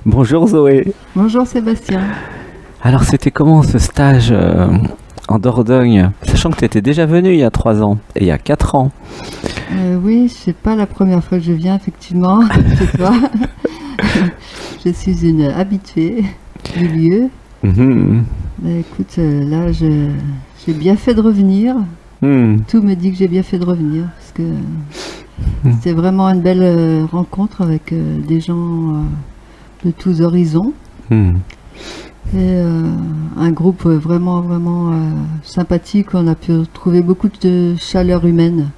Bonjour Zoé. Bonjour Sébastien. Alors c'était comment ce stage en Dordogne, sachant que tu étais déjà venu il y a 3 ans et il y a 4 ans. Oui, c'est pas la première fois que je viens effectivement chez toi. Je suis une habituée du lieu. Écoute, là j'ai bien fait de revenir. Tout me dit que j'ai bien fait de revenir parce que c'était vraiment une belle rencontre avec des gens de tous horizons. Et un groupe vraiment sympathique. On a pu trouver beaucoup de chaleur humaine.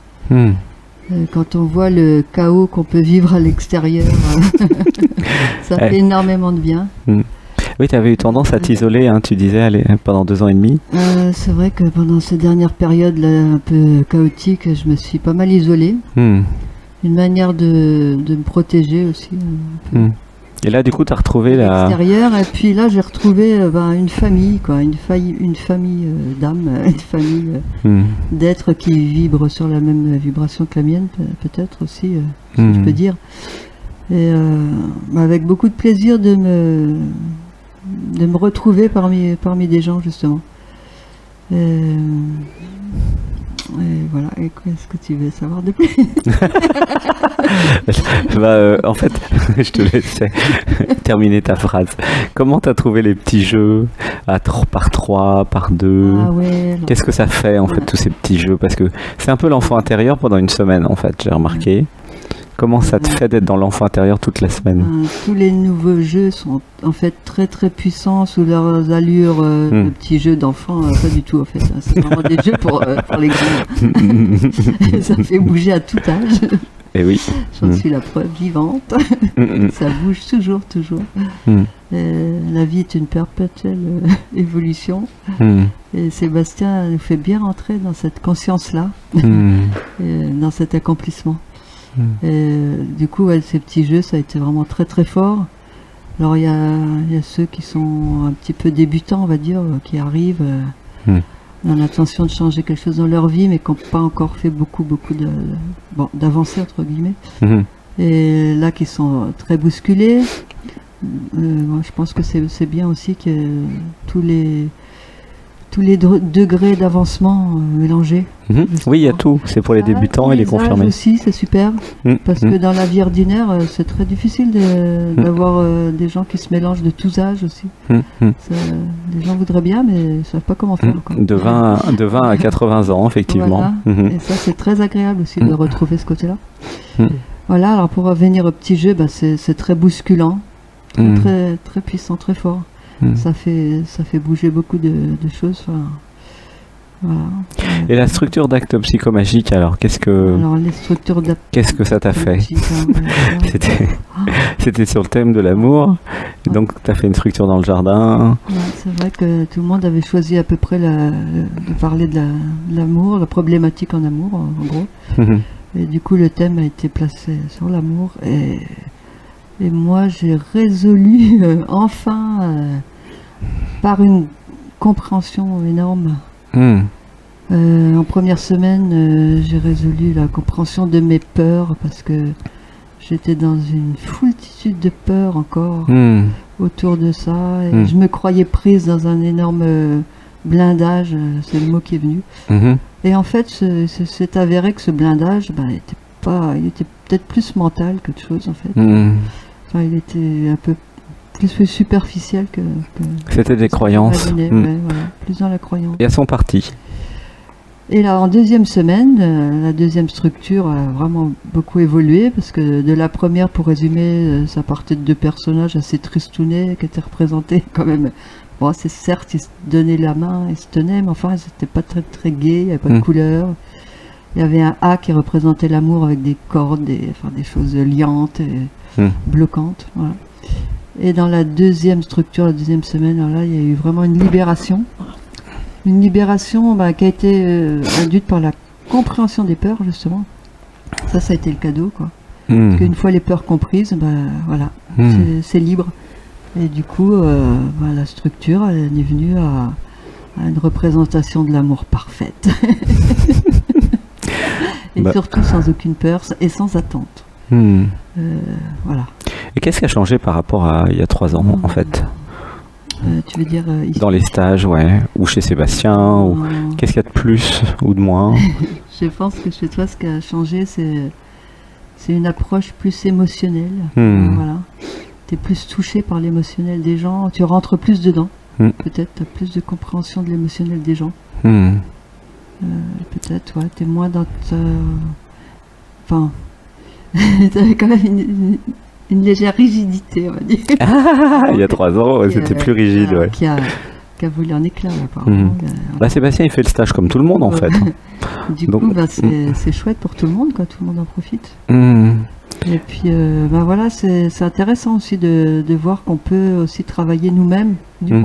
Quand on voit le chaos qu'on peut vivre à l'extérieur, ça fait énormément de bien. Oui, tu avais eu tendance à t'isoler, hein, tu disais, pendant 2 ans et demi. C'est vrai que pendant ces dernières périodes là, un peu chaotiques, je me suis pas mal isolée. Une manière de me protéger aussi. Et là, du coup, tu as retrouvé l'extérieur, et puis là, j'ai retrouvé une famille, quoi, une famille d'âmes, une famille d'êtres qui vibrent sur la même vibration que la mienne, peut-être aussi, si je peux dire. Et avec beaucoup de plaisir de me retrouver parmi des gens, justement. Et voilà, et qu'est-ce que tu veux savoir de plus? En fait, je te laissais terminer ta phrase. Comment tu as trouvé les petits jeux par 3, par 2? Qu'est-ce que ça fait, en fait, tous ces petits jeux? Parce que c'est un peu l'enfant intérieur pendant une semaine, en fait, j'ai remarqué. Comment ça te fait d'être dans l'enfant intérieur toute la semaine? Tous les nouveaux jeux sont en fait très très puissants sous leurs allures de petits jeux d'enfants, pas du tout en fait. C'est vraiment des jeux pour les grands. Ça fait bouger à tout âge. Et oui. J'en suis la preuve vivante. Ça bouge toujours. La vie est une perpétuelle évolution. Et Sébastien nous fait bien rentrer dans cette conscience-là, dans cet accomplissement. Et, du coup, ces petits jeux, ça a été vraiment très très fort. Alors il y a ceux qui sont un petit peu débutants, on va dire, qui arrivent dans l'intention de changer quelque chose dans leur vie, mais qui n'ont pas encore fait beaucoup d'avancées entre guillemets. Et là, qui sont très bousculés. Moi, je pense que c'est bien aussi que tous les degrés d'avancement mélangés. Oui, il y a tout. C'est pour les débutants et les confirmés. Aussi, c'est super. Parce que dans la vie ordinaire, c'est très difficile d'avoir des gens qui se mélangent de tous âges aussi. Les gens voudraient bien, mais ils ne savent pas comment faire. De 20 à 80 ans, effectivement. Voilà. Et ça, c'est très agréable aussi de retrouver ce côté-là. Voilà, alors pour revenir au petit jeu, c'est très bousculant, très, très puissant, très fort. Ça fait bouger beaucoup de choses. Voilà. Et la structure d'acte psychomagique, alors qu'est-ce que ça t'a fait? C'était sur le thème de l'amour, et donc tu as fait une structure dans le jardin. C'est vrai que tout le monde avait choisi à peu près de parler de l'amour, la problématique en amour, en gros. Et du coup, le thème a été placé sur l'amour, et moi, j'ai résolu enfin, par une compréhension énorme. En première semaine, j'ai résolu la compréhension de mes peurs, parce que j'étais dans une foultitude de peurs encore autour de ça. Et je me croyais prise dans un énorme blindage, c'est le mot qui est venu. Et en fait, c'est avéré que ce blindage, il était peut-être plus mental qu'autre chose en fait. Enfin, il était un peu plus superficiel que c'était des croyances. Voilà, plus dans la croyance. Et elles sont parties. Et là, en deuxième semaine, la deuxième structure a vraiment beaucoup évolué, parce que de la première, pour résumer, ça partait de 2 personnages assez tristounets qui étaient représentés quand même. Bon, c'est certes, ils se donnaient la main, ils se tenaient, mais enfin, ils n'étaient pas très très gais, il n'y avait pas de couleur. Il y avait un A qui représentait l'amour avec des cordes, des choses liantes et bloquantes. Voilà. Et dans la deuxième structure, la deuxième semaine, alors là, il y a eu vraiment une libération. Une libération qui a été induite par la compréhension des peurs, justement. Ça a été le cadeau, quoi. Parce qu'une fois les peurs comprises, voilà, c'est libre. Et du coup, la structure, elle est venue à une représentation de l'amour parfaite. Et surtout sans aucune peur et sans attente. Voilà. Et qu'est-ce qui a changé par rapport à il y a 3 ans, en fait? Tu veux dire ici? Dans les stages, ouais. Ou chez Sébastien, ou qu'est-ce qu'il y a de plus ou de moins? Je pense que chez toi, ce qui a changé, c'est une approche plus émotionnelle. Voilà. Tu es plus touché par l'émotionnel des gens, tu rentres plus dedans. Peut-être tu as plus de compréhension de l'émotionnel des gens. Peut-être, ouais, tu es moins dans ta... Enfin, tu avais quand même une légère rigidité, on va dire. Il y a 3 ans, c'était plus rigide, ouais. Qui a voulu en éclat, apparemment. Sébastien, il fait le stage comme tout le monde, en fait. Du coup, c'est chouette pour tout le monde, quoi. Tout le monde en profite. Et puis, voilà, c'est intéressant aussi de voir qu'on peut aussi travailler nous-mêmes. Du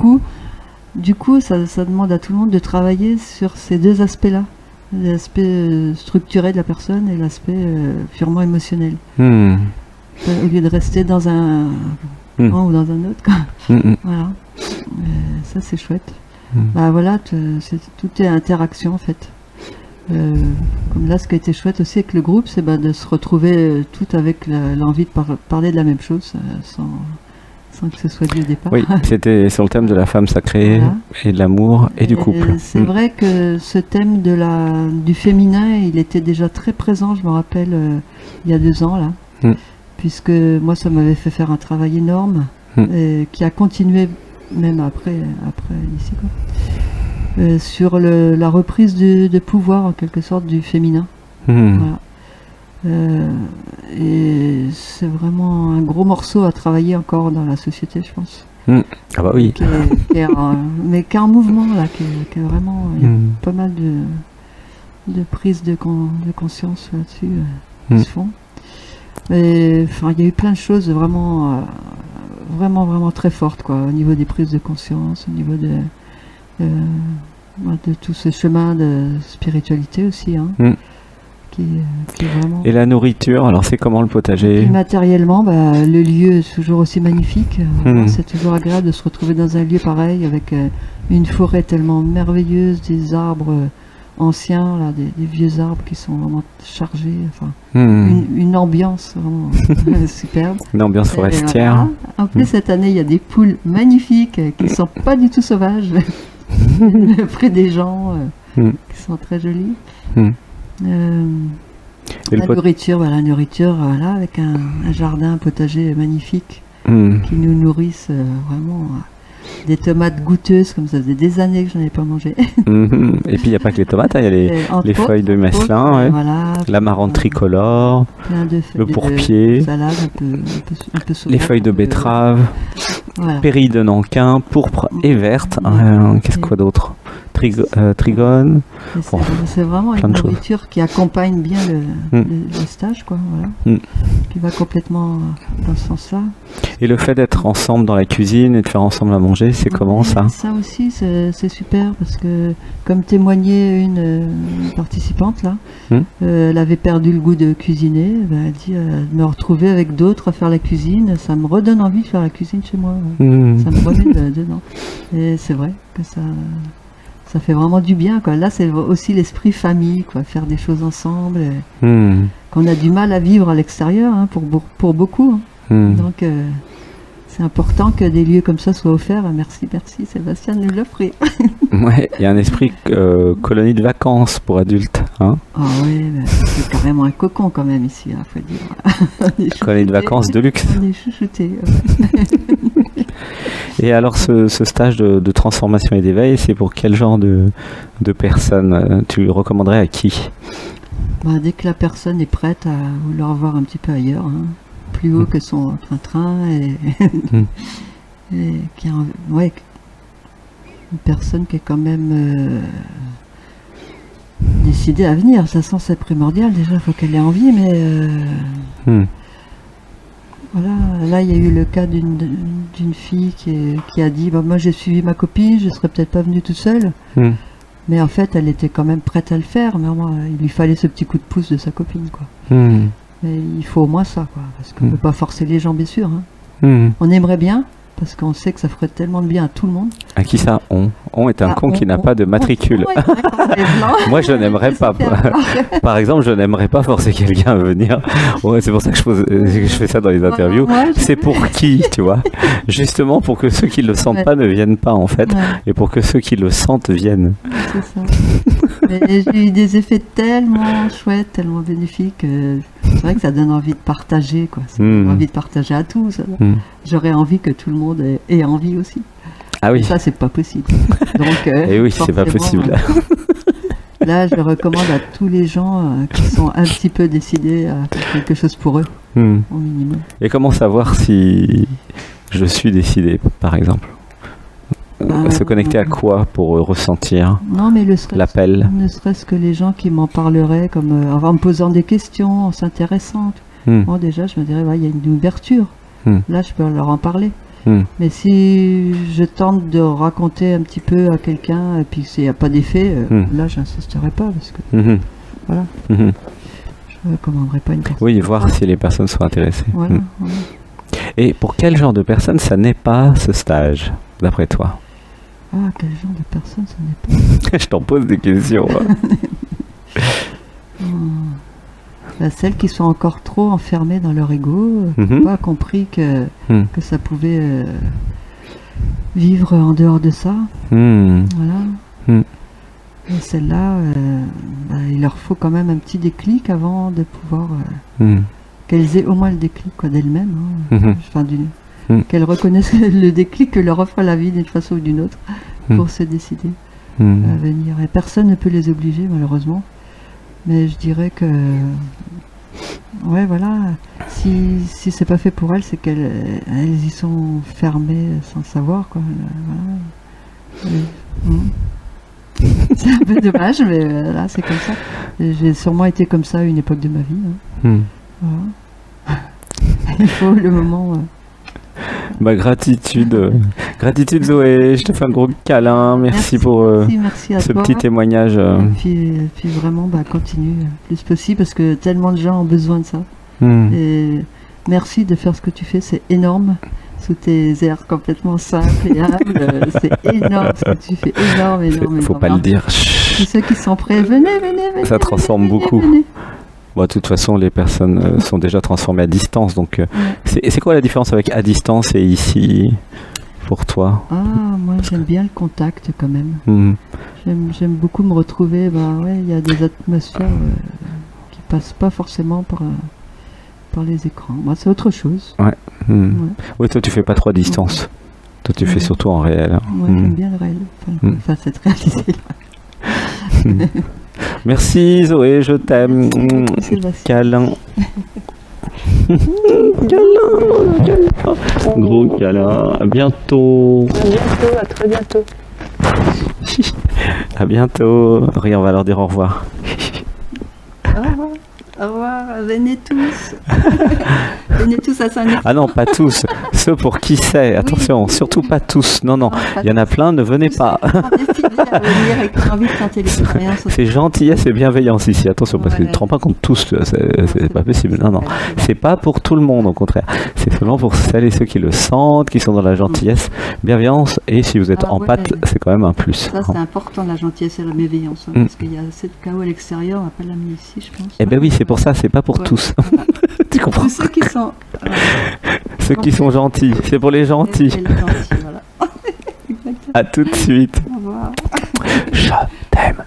coup, ça demande à tout le monde de travailler sur ces deux aspects-là. L'aspect structuré de la personne et l'aspect purement émotionnel. Au lieu de rester dans un ou dans un autre, quoi. Voilà. Ça, c'est chouette. Voilà, tout est interaction, en fait. Comme là, ce qui a été chouette aussi avec le groupe, c'est de se retrouver tout avec l'envie de parler de la même chose, sans que ce soit dit au départ. Oui, c'était sur le thème de la femme sacrée, voilà. Et de l'amour et du couple. C'est vrai que ce thème du féminin, il était déjà très présent, je me rappelle, il y a 2 ans, là. Puisque moi, ça m'avait fait faire un travail énorme, et qui a continué même après ici, quoi. Sur la reprise de pouvoir, en quelque sorte, du féminin. Voilà. Et c'est vraiment un gros morceau à travailler encore dans la société, je pense. Ah bah oui. Mais qui est en mouvement, là, qui est vraiment... Il y a pas mal de prises de conscience là-dessus qui se font. Et, il y a eu plein de choses vraiment très fortes, quoi, au niveau des prises de conscience, au niveau de tout ce chemin de spiritualité aussi, hein, qui est vraiment... Et la nourriture, alors c'est comment le potager? Matériellement, le lieu est toujours aussi magnifique. C'est toujours agréable de se retrouver dans un lieu pareil, avec une forêt tellement merveilleuse, des arbres anciens, là, des vieux arbres qui sont vraiment chargés, une ambiance vraiment superbe. Une ambiance forestière. Voilà. En plus, cette année, il y a des poules magnifiques qui ne sont pas du tout sauvages, près des gens, qui sont très jolies. La nourriture, voilà, avec un jardin, un potager magnifique qui nous nourrissent vraiment. Des tomates goûteuses, comme ça faisait des années que je n'en avais pas mangé. Et puis il n'y a pas que les tomates, il y a les feuilles de mesclin, voilà, l'amarante tricolore, le pourpier, salade, un peu les feuilles de betterave, pérille de Nankin, pourpre et verte. Qu'est-ce quoi d'autre? Trigone. C'est vraiment une nourriture qui accompagne bien le stage, quoi, voilà. Qui va complètement dans ce sens-là. Et le fait d'être ensemble dans la cuisine et de faire ensemble à manger, c'est comment ça? Ça aussi, c'est super, parce que comme témoignait une participante là, elle avait perdu le goût de cuisiner. Elle dit de me retrouver avec d'autres à faire la cuisine, ça me redonne envie de faire la cuisine chez moi. Ça me remet dedans. Et c'est vrai que ça fait vraiment du bien, quoi. Là, c'est aussi l'esprit famille, quoi, faire des choses ensemble, qu'on a du mal à vivre à l'extérieur, hein, pour beaucoup. Hein. Donc, c'est important que des lieux comme ça soient offerts. Merci Sébastien de nous l'offrir. Ouais, il y a un esprit colonie de vacances pour adultes. Hein. Ah oui, c'est carrément un cocon quand même ici, il faut dire. Colonie de vacances de luxe. On est chouchoutés. Et alors ce stage de transformation et d'éveil, c'est pour quel genre de personnes? Tu le recommanderais à qui? Dès que la personne est prête à vouloir voir un petit peu ailleurs, hein, plus haut que son train-train, et qui a une personne qui est quand même décidée à venir. Ça sent, c'est primordial, déjà il faut qu'elle ait envie, mais... Voilà, là il y a eu le cas d'une fille qui a dit moi j'ai suivi ma copine, je serais peut-être pas venue toute seule, mais en fait elle était quand même prête à le faire, mais moi, il lui fallait ce petit coup de pouce de sa copine, quoi. Mais il faut au moins ça, quoi, parce qu'on peut pas forcer les gens, bien sûr, hein. On aimerait bien, parce qu'on sait que ça ferait tellement de bien à tout le monde. À qui ça? On est un con qui n'a pas de matricule. Moi, je n'aimerais pas. Par exemple, je n'aimerais pas forcer quelqu'un à venir. Ouais, c'est pour ça que je fais ça dans les interviews. C'est pour qui, tu vois? Justement pour que ceux qui le sentent pas ne viennent pas, en fait, et pour que ceux qui le sentent viennent. C'est ça. Mais j'ai eu des effets tellement chouettes, tellement bénéfiques. C'est vrai que ça donne envie de partager, quoi. Ça donne envie de partager à tous. J'aurais envie que tout le monde ait envie aussi. Ah oui. Et ça, c'est pas possible. Donc, et oui, c'est pas possible. Là, je recommande à tous les gens qui sont un petit peu décidés à faire quelque chose pour eux, au minimum. Et comment savoir si je suis décidé, par exemple? Se connecter à quoi pour ressentir l'appel? Ne serait-ce que les gens qui m'en parleraient, comme en me posant des questions, en s'intéressant. Bon, déjà, je me dirais, il y a une ouverture. Là, je peux leur en parler. Mais si je tente de raconter un petit peu à quelqu'un et puis s'il n'y a pas d'effet, là, j'insisterai pas parce que voilà. Je ne recommanderais pas une personne. Oui, voir si les personnes sont intéressées. Voilà. Et pour quel genre de personne ça n'est pas ce stage, d'après toi? Ah, quel genre de personne ça n'est pas? Je t'en pose des questions. Celles qui sont encore trop enfermées dans leur ego, pas compris que ça pouvait vivre en dehors de ça. Voilà. Et celles-là, il leur faut quand même un petit déclic avant de pouvoir qu'elles aient au moins le déclic d'elles-mêmes. Qu'elles reconnaissent le déclic que leur offre la vie d'une façon ou d'une autre pour se décider à venir. Et personne ne peut les obliger, malheureusement. Mais je dirais que, si c'est pas fait pour elles, c'est qu'elles y sont fermées sans savoir, quoi. C'est un peu dommage, mais là, c'est comme ça. J'ai sûrement été comme ça à une époque de ma vie. Voilà. Il faut le moment... gratitude Zoé, je te fais un gros câlin, merci pour merci ce toi. petit témoignage. Et puis vraiment, continue le plus possible parce que tellement de gens ont besoin de ça. Et merci de faire ce que tu fais, c'est énorme. Sous tes airs complètement simples et humbles, c'est énorme ce que tu fais, énorme. Faut pas le dire. Tous ceux qui sont prêts, venez. Ça transforme beaucoup. Venez. Bon, de toute façon, les personnes sont déjà transformées à distance. Donc, c'est quoi la différence avec à distance et ici pour toi? Moi, j'aime bien le contact quand même. J'aime beaucoup me retrouver. Il y a des atmosphères qui passent pas forcément par les écrans. Moi, c'est autre chose. Oui, toi, tu fais pas trop à distance. Toi, tu fais surtout en réel. Moi, j'aime bien le réel. Enfin, cette réalité-là. Merci Zoé, je t'aime. Câlin. Gros câlin. À bientôt. À très bientôt. À bientôt. Regarde, on va leur dire au revoir. Au revoir, venez tous. Venez tous à Saint-Denis. Ah non, pas tous. Ceux pour qui c'est. Attention, surtout pas tous. Non. Il y en a plein, ne venez pas. C'est gentillesse et bienveillance ici. Attention, parce que tu ne te rends pas compte tous. C'est pas possible. Non. C'est pas pour tout le monde, au contraire. C'est seulement pour celles et ceux qui le sentent, qui sont dans la gentillesse, bienveillance. Et si vous êtes en pâte, c'est quand même un plus. Ça, c'est important, la gentillesse et la bienveillance. Parce qu'il y a assez de chaos à l'extérieur, on va pas l'amener ici, je pense. Eh ben oui, c'est pour ça, c'est pas pour tous. Tu comprends? Ceux qui sont... Ceux qui sont gentils, c'est pour les gentils. Voilà. À tout de suite. Au revoir. Je t'aime.